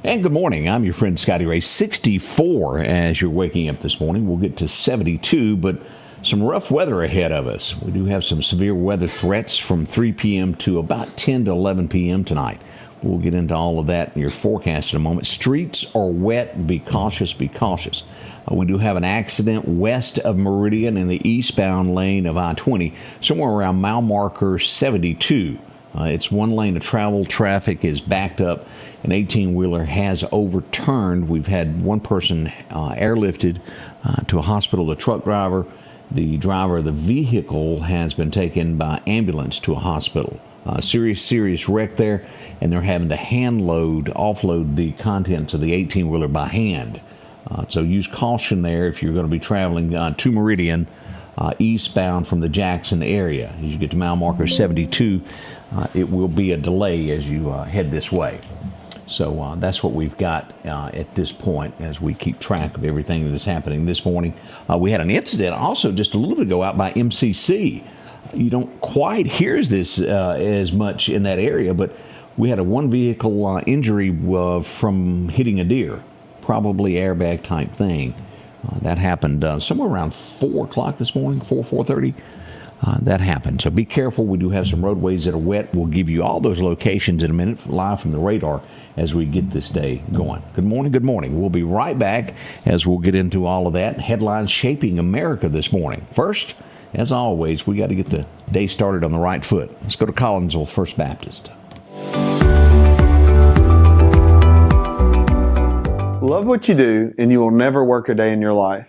And good morning. I'm your friend Scotty Ray. 64 as you're waking up this morning. We'll get to 72, but some rough weather ahead of us. We do have some severe weather threats from 3 p.m. to about 10 to 11 p.m. tonight. We'll get into all of that in your forecast in a moment. Streets are wet. Be cautious. Be cautious. We do have an accident west of Meridian in the eastbound lane of I-20, somewhere around mile marker 72. It's one lane of travel. Traffic is backed up. An 18-wheeler has overturned. We've had one person airlifted to a hospital. The truck driver, the driver of the vehicle, has been taken by ambulance to a hospital. Serious wreck there, and they're having to offload the contents of the 18-wheeler by hand. So use caution there if you're going to be traveling to Meridian eastbound from the Jackson area. As you get to mile marker 72, it will be a delay as you head this way. So that's what we've got at this point as we keep track of everything that is happening this morning. We had an incident also just a little bit ago out by MCC. You don't quite hear this as much in that area, but we had a one vehicle injury from hitting a deer, probably airbag type thing. That happened somewhere around 4 o'clock this morning, 4:30. That happened. So be careful. We do have some roadways that are wet. We'll give you all those locations in a minute, live from the radar as we get this day going. Good morning. Good morning. We'll be right back as we'll get into all of that. Headlines shaping America this morning. First, as always, we got to get the day started on the right foot. Let's go to Collinsville First Baptist. Love what you do, and you will never work a day in your life.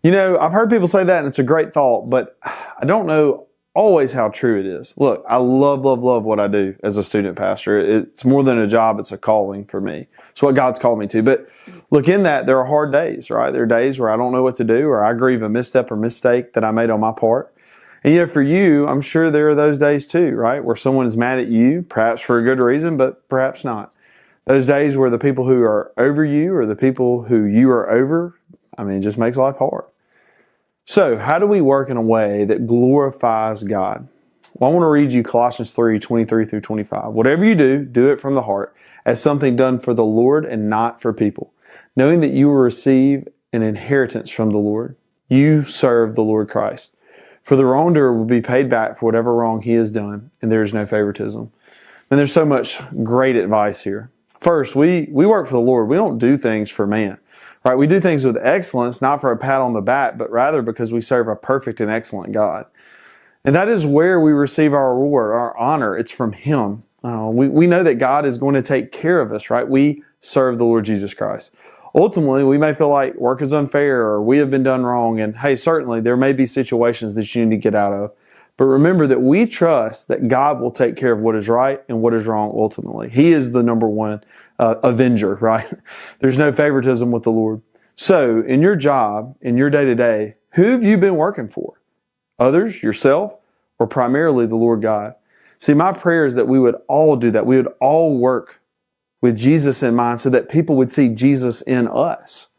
You know, I've heard people say that, and it's a great thought, but I don't know always how true it is. Look, I love what I do as a student pastor. It's more than a job, it's a calling for me. It's what God's called me to. But look, in that, there are hard days, right? There are days where I don't know what to do, or I grieve a misstep or mistake that I made on my part. And yet for you, I'm sure there are those days too, right? Where someone is mad at you, perhaps for a good reason, but perhaps not. Those days where the people who are over you or the people who you are over, it just makes life hard. So how do we work in a way that glorifies God? Well, I want to read you Colossians 3:23-25. Whatever you do, do it from the heart, as something done for the Lord and not for people, knowing that you will receive an inheritance from the Lord. You serve the Lord Christ. For the wrongdoer will be paid back for whatever wrong he has done, and there is no favoritism. And there's so much great advice here. First, we work for the Lord. We don't do things for man. Right? We do things with excellence, not for a pat on the back, but rather because we serve a perfect and excellent God. And that is where we receive our reward, our honor. It's from Him. We know that God is going to take care of us, right? We serve the Lord Jesus Christ. Ultimately, we may feel like work is unfair or we have been done wrong. And hey, certainly there may be situations that you need to get out of. But remember that we trust that God will take care of what is right and what is wrong ultimately. He is the number one avenger, right? There's no favoritism with the Lord. So in your job, in your day-to-day, who have you been working for? Others, yourself, or primarily the Lord God? See, my prayer is that we would all do that. We would all work with Jesus in mind so that people would see Jesus in us,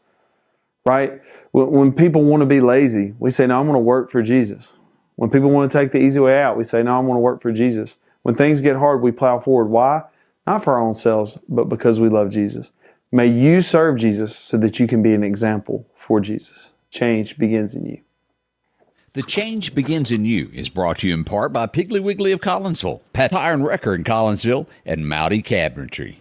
right? When people want to be lazy, we say, no, I'm going to work for Jesus. When people want to take the easy way out, we say, no, I'm going to work for Jesus. When things get hard, we plow forward. Why? Not for our own selves, but because we love Jesus. May you serve Jesus so that you can be an example for Jesus. Change begins in you. The Change Begins in You is brought to you in part by Piggly Wiggly of Collinsville, Pat Tire and Wrecker in Collinsville, and Mowdy Cabinetry.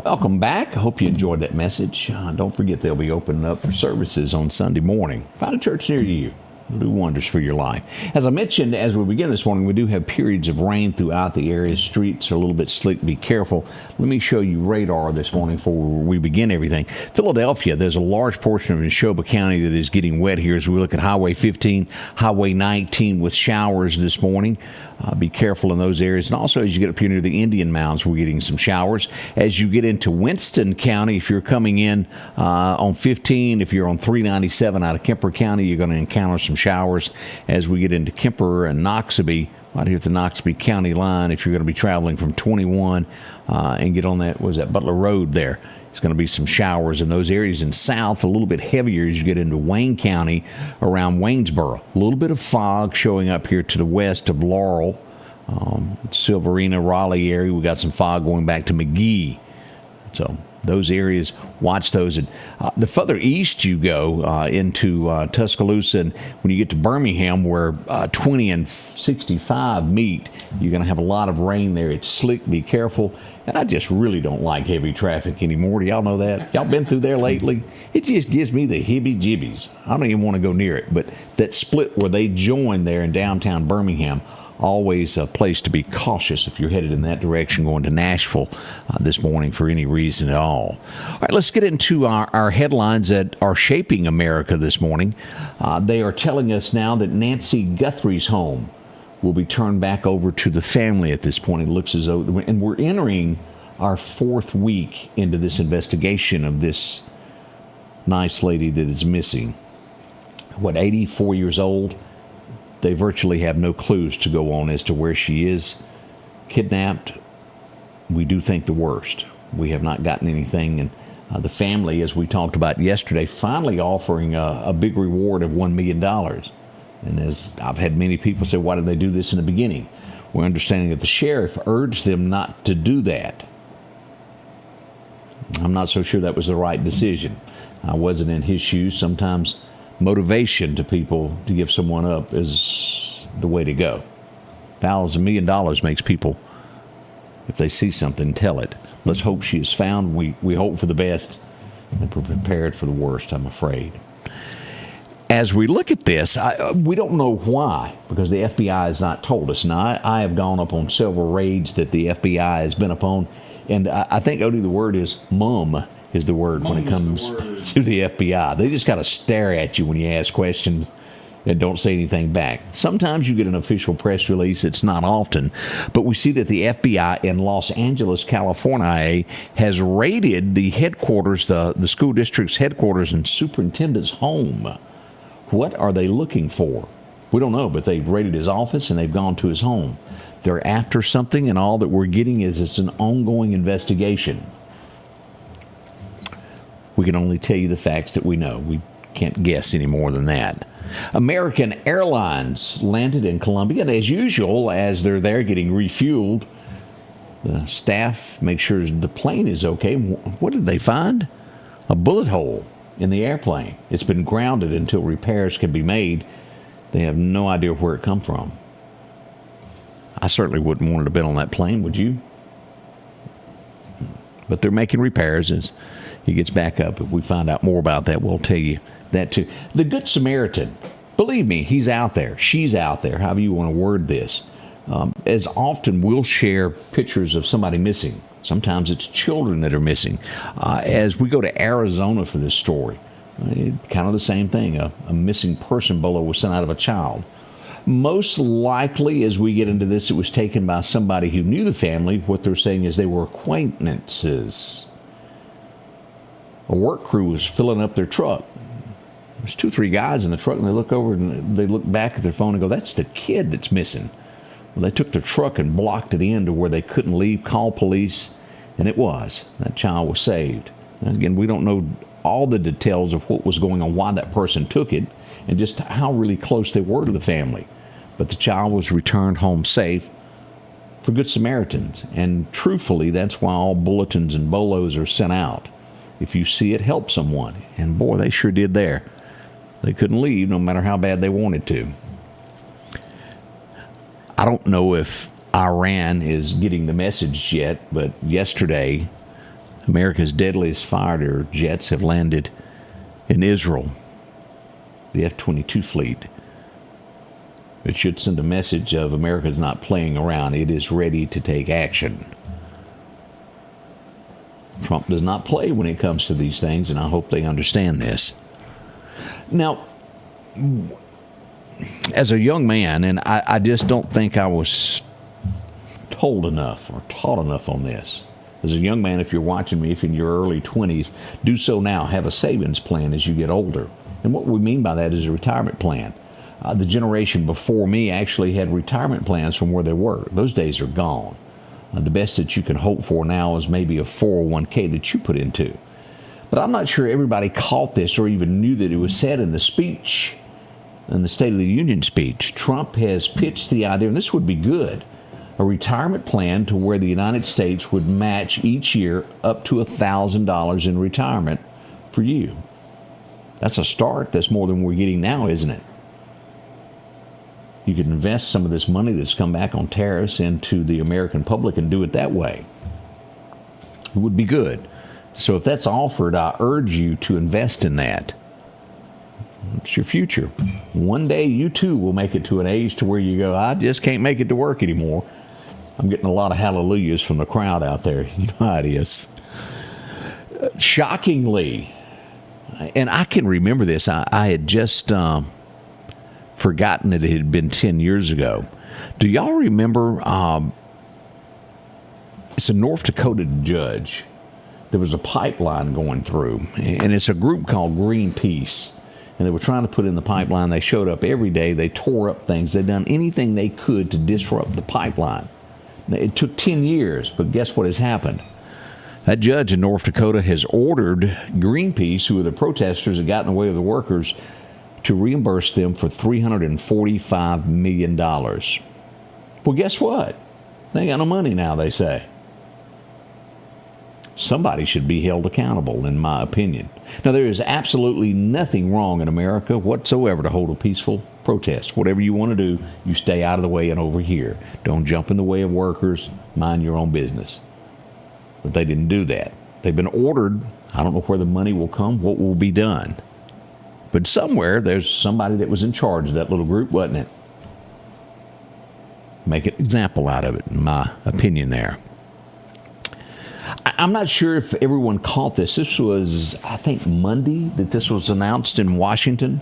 Welcome back. I hope you enjoyed that message. Don't forget they'll be opening up for services on Sunday morning. Find a church near you. It'll do wonders for your life. As I mentioned, as we begin this morning, we do have periods of rain throughout the area. Streets are a little bit slick. Be careful. Let me show you radar this morning before we begin everything. Philadelphia, there's a large portion of Neshoba County that is getting wet here as we look at Highway 15, Highway 19 with showers this morning. Be careful in those areas. And also, as you get up here near the Indian Mounds, we're getting some showers. As you get into Winston County, if you're coming in on 15, if you're on 397 out of Kemper County, you're going to encounter some showers. As we get into Kemper and Noxubee, right here at the Noxubee County line, if you're going to be traveling from 21 and get on that Butler Road there, it's going to be some showers in those areas. In south, a little bit heavier as you get into Wayne County around Waynesboro. A little bit of fog showing up here to the west of Laurel. Silverina, Raleigh area. We got some fog going back to McGee. So those areas, watch those. And the further east you go into Tuscaloosa, and when you get to Birmingham, where 20 and 65 meet, you're going to have a lot of rain there. It's slick. Be careful. And I just really don't like heavy traffic anymore. Do y'all know that? Y'all been through there lately? It just gives me the hibby-jibbies. I don't even want to go near it. But that split where they join there in downtown Birmingham, always a place to be cautious if you're headed in that direction going to Nashville this morning for any reason at all. All right, let's get into our headlines that are shaping America this morning. They are telling us now that Nancy Guthrie's home will be turned back over to the family at this point. It looks as though, and we're entering our 4th week into this investigation of this nice lady that is missing. 84 years old? They virtually have no clues to go on as to where she is. Kidnapped, we do think the worst. We have not gotten anything. And the family, as we talked about yesterday, finally offering a big reward of $1 million. And as I've had many people say, why did they do this in the beginning? We're understanding that the sheriff urged them not to do that. I'm not so sure that was the right decision. I wasn't in his shoes. Sometimes motivation to people to give someone up is the way to go. $1 million makes people, if they see something, tell it. Let's hope she is found. We hope for the best and prepared for the worst, I'm afraid. As we look at this, we don't know why, because the FBI has not told us. Now, I have gone up on several raids that the FBI has been upon, and I think, Odie, the word is mum is the word when it comes to the FBI. They just got to stare at you when you ask questions and don't say anything back. Sometimes you get an official press release. It's not often. But we see that the FBI in Los Angeles, California, has raided the headquarters, the school district's headquarters and superintendent's home. What are they looking for? We don't know, but they've raided his office and they've gone to his home. They're after something, and all that we're getting is it's an ongoing investigation. We can only tell you the facts that we know. We can't guess any more than that. American Airlines landed in Colombia, and as usual, as they're there getting refueled, the staff make sure the plane is okay. What did they find? A bullet hole in the airplane. It's been grounded until repairs can be made. They have no idea where it come from. I certainly wouldn't want to have been on that plane, would you? But they're making repairs as he gets back up. If we find out more about that, we'll tell you that too. The Good Samaritan, believe me, he's out there. She's out there, however you want to word this. As often, we'll share pictures of somebody missing. Sometimes it's children that are missing. As we go to Arizona for this story, kind of the same thing. A missing person bolo was sent out of a child. Most likely, as we get into this, it was taken by somebody who knew the family. What they're saying is they were acquaintances. A work crew was filling up their truck. There's 2 or 3 guys in the truck, and they look over and they look back at their phone and go, that's the kid that's missing. Well, they took their truck and blocked it in to where they couldn't leave, called police, and it was. That child was saved. And again, we don't know all the details of what was going on, why that person took it, and just how really close they were to the family. But the child was returned home safe for Good Samaritans. And truthfully, that's why all bulletins and bolos are sent out. If you see it, help someone. And boy, they sure did there. They couldn't leave no matter how bad they wanted to. I don't know if Iran is getting the message yet, but yesterday, America's deadliest fighter jets have landed in Israel, the F-22 fleet. It should send a message of America's not playing around. It is ready to take action. Trump does not play when it comes to these things, and I hope they understand this. Now, as a young man, and I just don't think I was told enough or taught enough on this. As a young man, if you're watching me, if in your early 20s, do so now. Have a savings plan as you get older. And what we mean by that is a retirement plan. The generation before me actually had retirement plans from where they were. Those days are gone. The best that you can hope for now is maybe a 401k that you put into. But I'm not sure everybody caught this or even knew that it was said in the speech, in the State of the Union speech. Trump has pitched the idea, and this would be good, a retirement plan to where the United States would match each year up to $1,000 in retirement for you. That's a start. That's more than we're getting now, isn't it? You could invest some of this money that's come back on tariffs into the American public and do it that way. It would be good. So if that's offered, I urge you to invest in that. It's your future. One day you too will make it to an age to where you go, I just can't make it to work anymore. I'm getting a lot of hallelujahs from the crowd out there. You know how it is. Shockingly, and I can remember this, I had just forgotten that it had been 10 years ago. Do y'all remember, it's a North Dakota judge. There was a pipeline going through, and it's a group called Greenpeace. And they were trying to put in the pipeline. They showed up every day. They tore up things. They'd done anything they could to disrupt the pipeline. It took 10 years, but guess what has happened? That judge in North Dakota has ordered Greenpeace, who are the protesters that got in the way of the workers, to reimburse them for $345 million. Well, guess what? They got no money now, they say. Somebody should be held accountable, in my opinion. Now, there is absolutely nothing wrong in America whatsoever to hold a peaceful protest. Whatever you want to do, you stay out of the way and over here. Don't jump in the way of workers. Mind your own business. But they didn't do that. They've been ordered. I don't know where the money will come, what will be done. But somewhere, there's somebody that was in charge of that little group, wasn't it? Make an example out of it, in my opinion there. I'm not sure if everyone caught this. This was, I think, Monday that this was announced in Washington.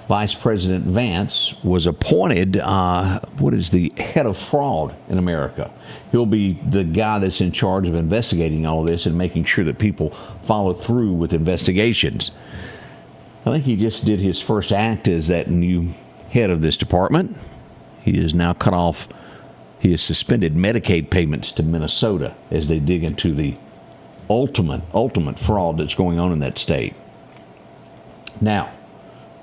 Vice President Vance was appointed, the head of fraud in America. He'll be the guy that's in charge of investigating all this and making sure that people follow through with investigations. I think he just did his first act as that new head of this department. He is now cut off. He has suspended Medicaid payments to Minnesota as they dig into the ultimate fraud that's going on in that state. Now,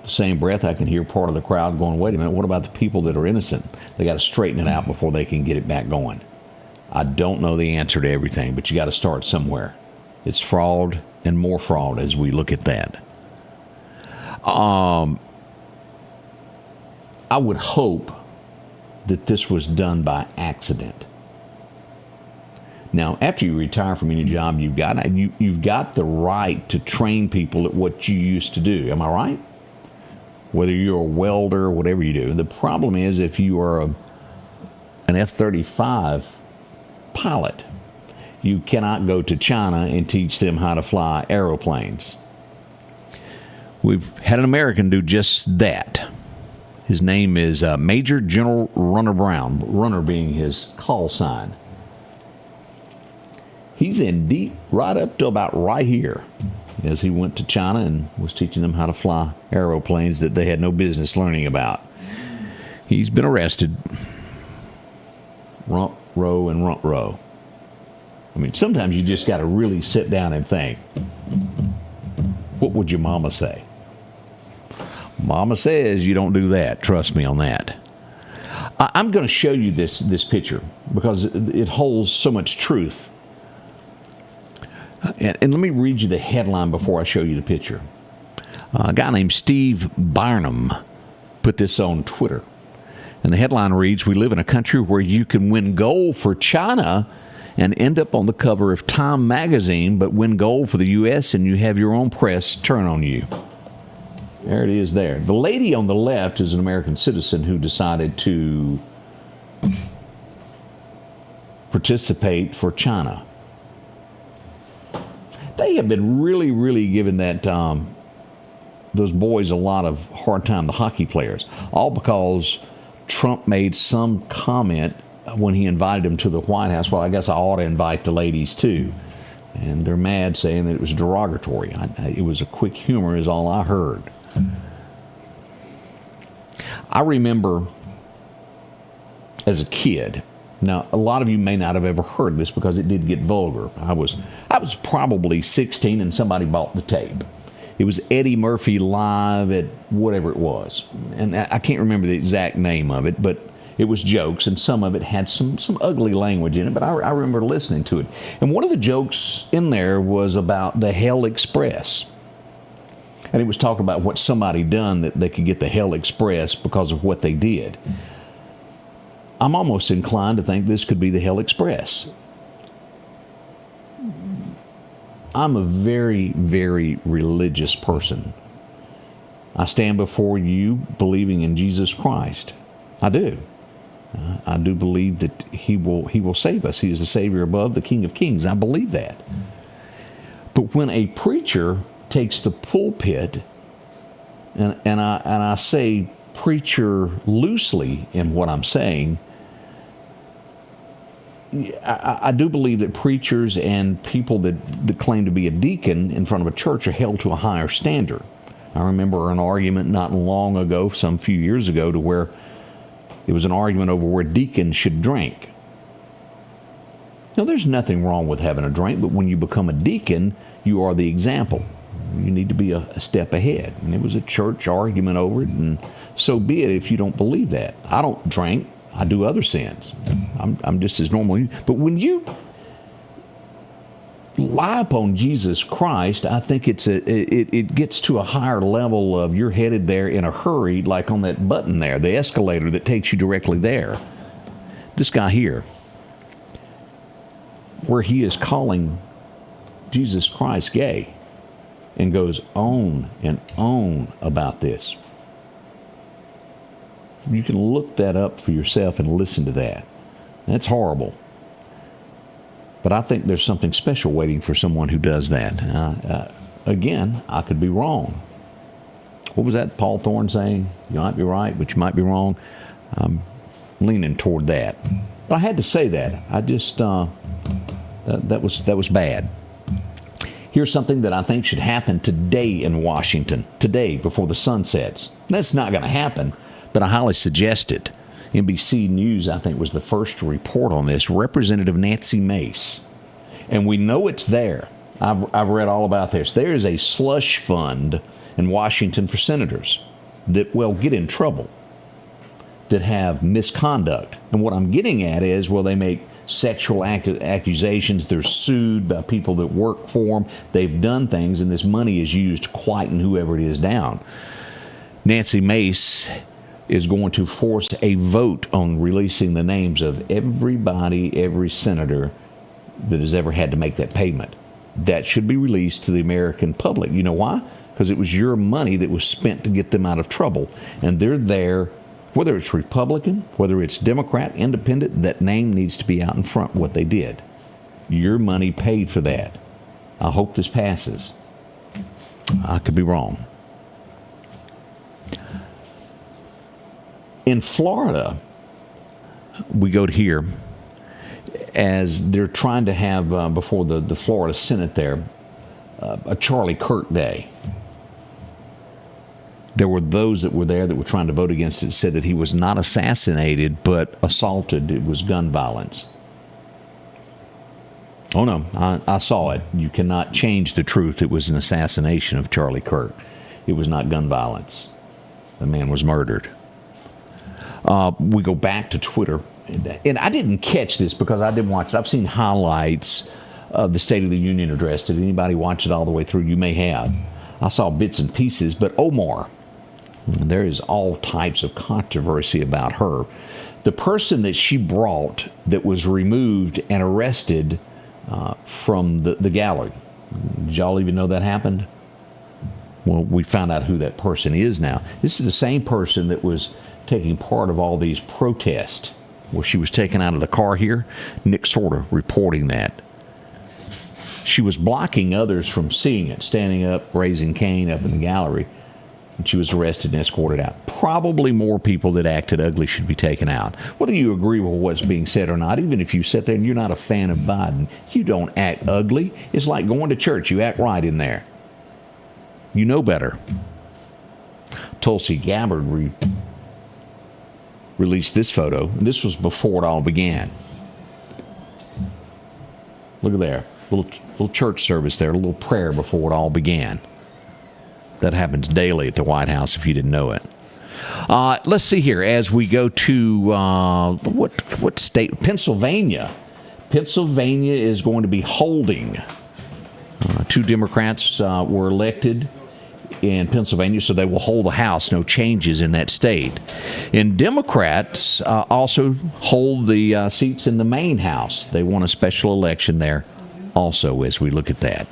the same breath, I can hear part of the crowd going, wait a minute, what about the people that are innocent? They got to straighten it out before they can get it back going. I don't know the answer to everything, but you got to start somewhere. It's fraud and more fraud as we look at that. I would hope that this was done by accident. Now, after you retire from any job you've got the right to train people at what you used to do. Am I right? Whether you're a welder or whatever you do. The problem is if you are an F-35 pilot, you cannot go to China and teach them how to fly airplanes. We've had an American do just that. His name is Major General Runner Brown, Runner being his call sign. He's in deep, right up to about right here, as he went to China and was teaching them how to fly aeroplanes that they had no business learning about. He's been arrested. Rump, row, and rump, row. I mean, sometimes you just got to really sit down and think, what would your mama say? Mama says you don't do that. Trust me on that. I'm going to show you this picture because it holds so much truth. And let me read you the headline before I show you the picture. A guy named Steve Barnum put this on Twitter. And the headline reads, "We live in a country where you can win gold for China and end up on the cover of Time magazine, but win gold for the U.S. and you have your own press turn on you." There it is there. The lady on the left is an American citizen who decided to participate for China. They have been really, really giving that those boys a lot of hard time, the hockey players, all because Trump made some comment when he invited them to the White House. Well, I guess I ought to invite the ladies too. And they're mad, saying that it was derogatory. It was a quick humor is all I heard. I remember as a kid, now a lot of you may not have ever heard this because it did get vulgar. I was probably 16 and somebody bought the tape. It was Eddie Murphy live at whatever it was. And I can't remember the exact name of it, but It was jokes, and some of it had some ugly language in it, but I remember listening to it. And one of the jokes in there was about the Hell Express. And it was talking about what somebody done that they could get the Hell Express because of what they did. I'm almost inclined to think this could be the Hell Express. I'm a very, very religious person. I stand before you believing in Jesus Christ. I do. I do believe that He will save us. He is the Savior above, the King of Kings. I believe that. But when a preacher takes the pulpit, and I say preacher loosely in what I'm saying, I do believe that preachers and people that claim to be a deacon in front of a church are held to a higher standard. I remember an argument not long ago, some few years ago, to where it was an argument over where deacons should drink. Now, there's nothing wrong with having a drink, but when you become a deacon, you are the example. You need to be a step ahead. And it was a church argument over it, and so be it if you don't believe that. I don't drink. I do other sins. I'm just as normal. But when you lie upon Jesus Christ, I think it gets to a higher level of you're headed there in a hurry, like on that button there, the escalator that takes you directly there. This guy here, where he is calling Jesus Christ gay and goes on and on about this. You can look that up for yourself and listen to that. That's horrible. But I think there's something special waiting for someone who does that. Again, I could be wrong. What was that Paul Thorne saying? You might be right, but you might be wrong. I'm leaning toward that. But I had to say that. I just, that was bad. Here's something that I think should happen today in Washington, today before the sun sets. That's not going to happen, but I highly suggest it. NBC News, I think, was the first to report on this. Representative Nancy Mace. And we know it's there. I've read all about this. There is a slush fund in Washington for senators that, well, get in trouble, that have misconduct. And what I'm getting at is, well, they make sexual accusations. They're sued by people that work for them. They've done things, and this money is used to quieten whoever it is down. Nancy Mace is going to force a vote on releasing the names of everybody, every senator that has ever had to make that payment. That should be released to the American public. You know why? Because it was your money that was spent to get them out of trouble. And they're there, whether it's Republican, whether it's Democrat, Independent, that name needs to be out in front, what they did. Your money paid for that. I hope this passes. I could be wrong. In Florida, we go to here, as they're trying to have, before the Florida Senate there, a Charlie Kirk Day. There were those that were there that were trying to vote against it, said that he was not assassinated, but assaulted. It was gun violence. Oh, no, I saw it. You cannot change the truth. It was an assassination of Charlie Kirk. It was not gun violence. The man was murdered. We go back to Twitter, and I didn't catch this because I didn't watch it. I've seen highlights of the State of the Union address. Did anybody watch it all the way through? You may have. I saw bits and pieces, but Omar, there is all types of controversy about her. The person that she brought that was removed and arrested from the gallery. Did y'all even know that happened? Well, we found out who that person is now. This is the same person that was taking part of all these protests where she was taken out of the car here. Nick Sorter reporting that. She was blocking others from seeing it, standing up, raising Cain up in the gallery, and she was arrested and escorted out. Probably more people that acted ugly should be taken out. Whether you agree with what's being said or not, even if you sit there and you're not a fan of Biden, you don't act ugly. It's like going to church. You act right in there. You know better. Tulsi Gabbard released this photo. This was before it all began. Look at there. Little church service there, a little prayer before it all began. That happens daily at the White House if you didn't know it. Let's see here as we go to what state? Pennsylvania. Pennsylvania is going to be holding. Two Democrats were elected in Pennsylvania, so they will hold the House. No changes in that state. And Democrats also hold the seats in the main House. They won a special election there also as we look at that.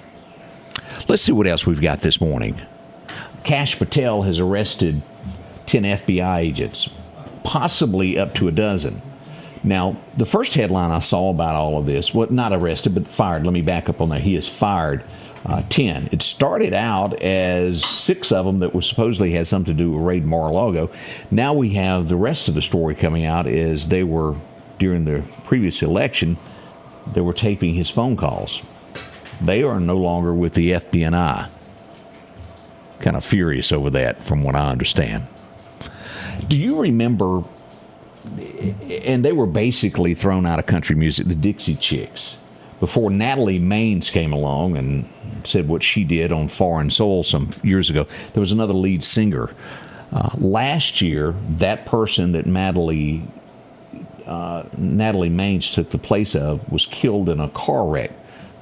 Let's see what else we've got this morning. Kash Patel has arrested 10 FBI agents, possibly up to a dozen. Now, the first headline I saw about all of this, well, not arrested, but fired. Let me back up on that. He has fired 10. It started out as 6 of them that was supposedly had something to do with raid Mar-a-Lago. Now we have the rest of the story coming out is they were, during the previous election, they were taping his phone calls. They are no longer with the FBI. Kind of furious over that, from what I understand. Do you remember, and they were basically thrown out of country music, the Dixie Chicks, before Natalie Mace came along and said what she did on Foreign Soul some years ago. There was another lead singer. Last year, that person that Natalie Mace took the place of was killed in a car wreck.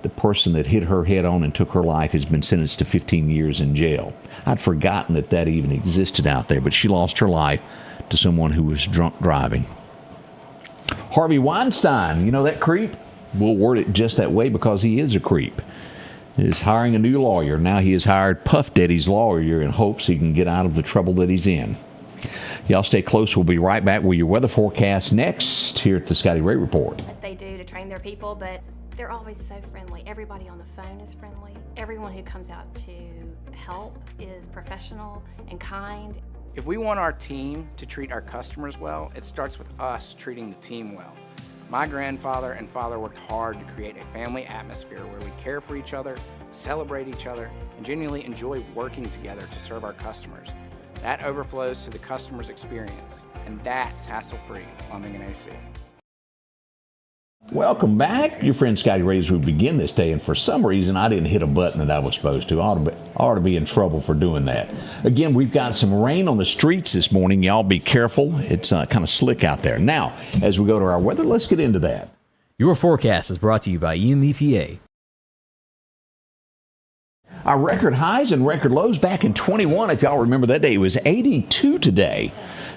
The person that hit her head on and took her life has been sentenced to 15 years in jail. I'd forgotten that even existed out there, but she lost her life to someone who was drunk driving. Harvey Weinstein, you know that creep? We'll word it just that way because he is a creep. Is hiring a new lawyer. Now he has hired Puff Daddy's lawyer in hopes he can get out of the trouble that he's in. Y'all stay close. We'll be right back with your weather forecast next here at the Scotty Ray Report. They do to train their people, but they're always so friendly. Everybody on the phone is friendly. Everyone who comes out to help is professional and kind. If we want our team to treat our customers well, it starts with us treating the team well. My grandfather and father worked hard to create a family atmosphere where we care for each other, celebrate each other, and genuinely enjoy working together to serve our customers. That overflows to the customer's experience, and that's hassle-free plumbing and AC. Welcome back. Your friend Scotty Ray as we begin this day, and for some reason I didn't hit a button that I was supposed to. I ought to be in trouble for doing that. Again, we've got some rain on the streets this morning. Y'all be careful. It's kind of slick out there. Now, as we go to our weather, let's get into that. Your forecast is brought to you by EMEPA. Our record highs and record lows back in 21. If y'all remember that day, it was 82 today.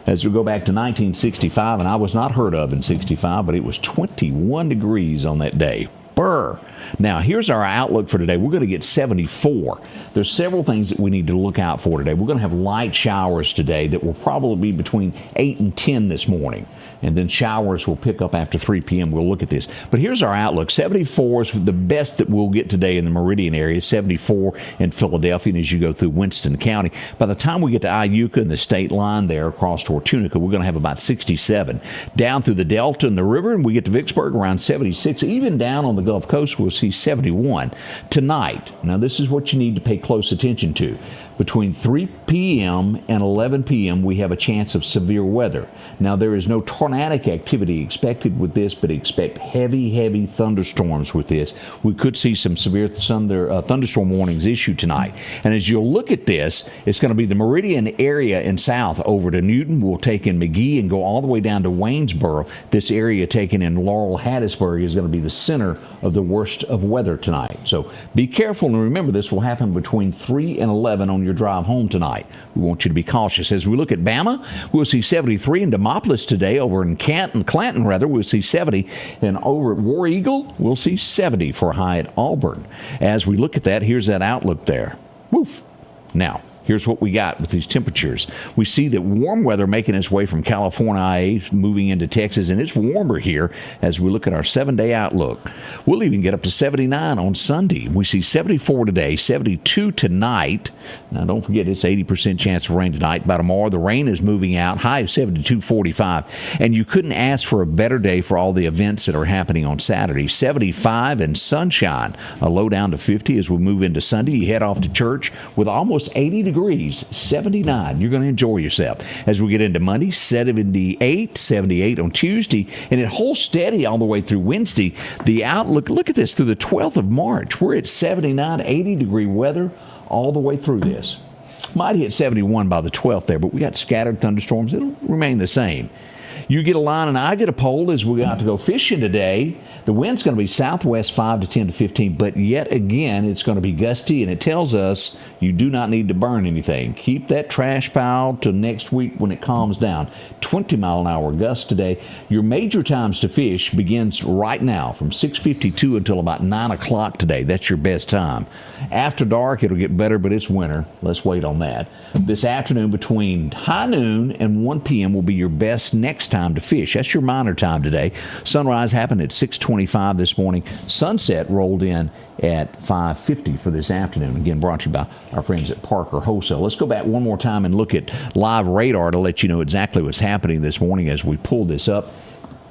As we go back to 1965, and I was not heard of in 65, but it was 21 degrees on that day. Brr. Now, here's our outlook for today. We're going to get 74. There's several things that we need to look out for today. We're going to have light showers today that will probably be between 8 and 10 this morning. And then showers will pick up after 3 p.m. We'll look at this. But here's our outlook. 74 is the best that we'll get today in the Meridian area, 74 in Philadelphia, and as you go through Winston County. By the time we get to Iuka and the state line there across toward Tunica, we're going to have about 67. Down through the Delta and the river, and we get to Vicksburg around 76. Even down on the Gulf Coast, we'll see 71. Tonight, now this is what you need to pay close attention to. Between 3 p.m. and 11 p.m., we have a chance of severe weather. Now, there is no tornadic activity expected with this, but expect heavy thunderstorms with this. We could see some severe thunderstorm warnings issued tonight. And as you'll look at this, it's going to be the Meridian area in south over to Newton. We'll take in McGee and go all the way down to Waynesboro. This area taken in Laurel-Hattiesburg is going to be the center of the worst of weather tonight. So be careful, and remember this will happen between 3 and 11 on your drive home tonight. We want you to be cautious. As we look at Bama, we'll see 73 in Demopolis today. Over in Clanton, we'll see 70. And over at War Eagle, we'll see 70 for a high at Auburn. As we look at that, here's that outlook there. Woof. Now, here's what we got with these temperatures. We see that warm weather making its way from California, moving into Texas, and it's warmer here as we look at our 7-day outlook. We'll even get up to 79 on Sunday. We see 74 today, 72 tonight. Now, don't forget, it's 80% chance of rain tonight. By tomorrow, the rain is moving out, high of 72.45. And you couldn't ask for a better day for all the events that are happening on Saturday. 75 and sunshine, a low down to 50 as we move into Sunday. You head off to church with almost 80 degrees. 79. You're going to enjoy yourself. As we get into Monday, 78 on Tuesday, and it holds steady all the way through Wednesday. The outlook, look at this, through the 12th of March, we're at 79, 80 degree weather all the way through this. Might hit 71 by the 12th there, but we got scattered thunderstorms. It'll remain the same. You get a line and I get a pole as we got to go fishing today. The wind's going to be southwest 5 to 10 to 15, but yet again, it's going to be gusty, and it tells us you do not need to burn anything. Keep that trash pile till next week when it calms down. 20-mile-an-hour gusts today. Your major times to fish begins right now from 6:52 until about 9 o'clock today. That's your best time. After dark, it'll get better, but it's winter. Let's wait on that. This afternoon between high noon and 1 p.m. will be your best next time to fish. That's your minor time today. Sunrise happened at 6:25 this morning. Sunset rolled in at 5:50 for this afternoon. Again, brought to you by our friends at Parker Wholesale. Let's go back one more time and look at live radar to let you know exactly what's happening this morning as we pull this up.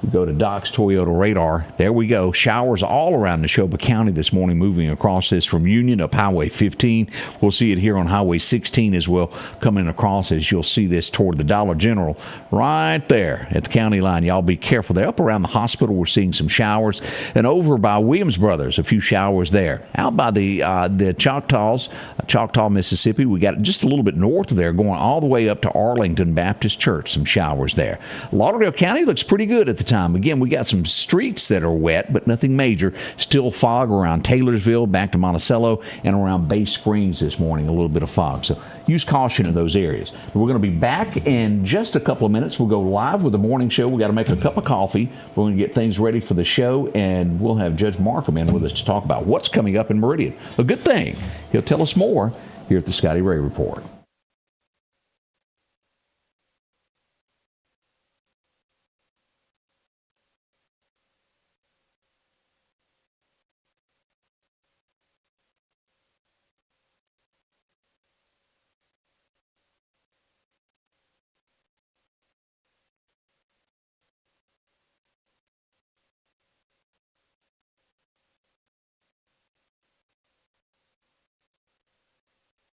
We go to Doc's Toyota radar. There we go. Showers all around Neshoba County this morning, moving across this from Union up Highway 15. We'll see it here on Highway 16 as well, coming across as you'll see this toward the Dollar General right there at the county line. Y'all be careful. They're up around the hospital. We're seeing some showers. And over by Williams Brothers, a few showers there. Out by the Choctaw, Mississippi, we got just a little bit north of there, going all the way up to Arlington Baptist Church. Some showers there. Lauderdale County looks pretty good at the time. Again, we got some streets that are wet, but nothing major. Still fog around Taylorsville, back to Monticello, and around Bay Springs this morning, a little bit of fog. So use caution in those areas. We're going to be back in just a couple of minutes. We'll go live with the morning show. We got to make a cup of coffee. We're going to get things ready for the show, and we'll have Judge Markham in with us to talk about what's coming up in Meridian. A good thing. He'll tell us more here at the Scotty Ray Report.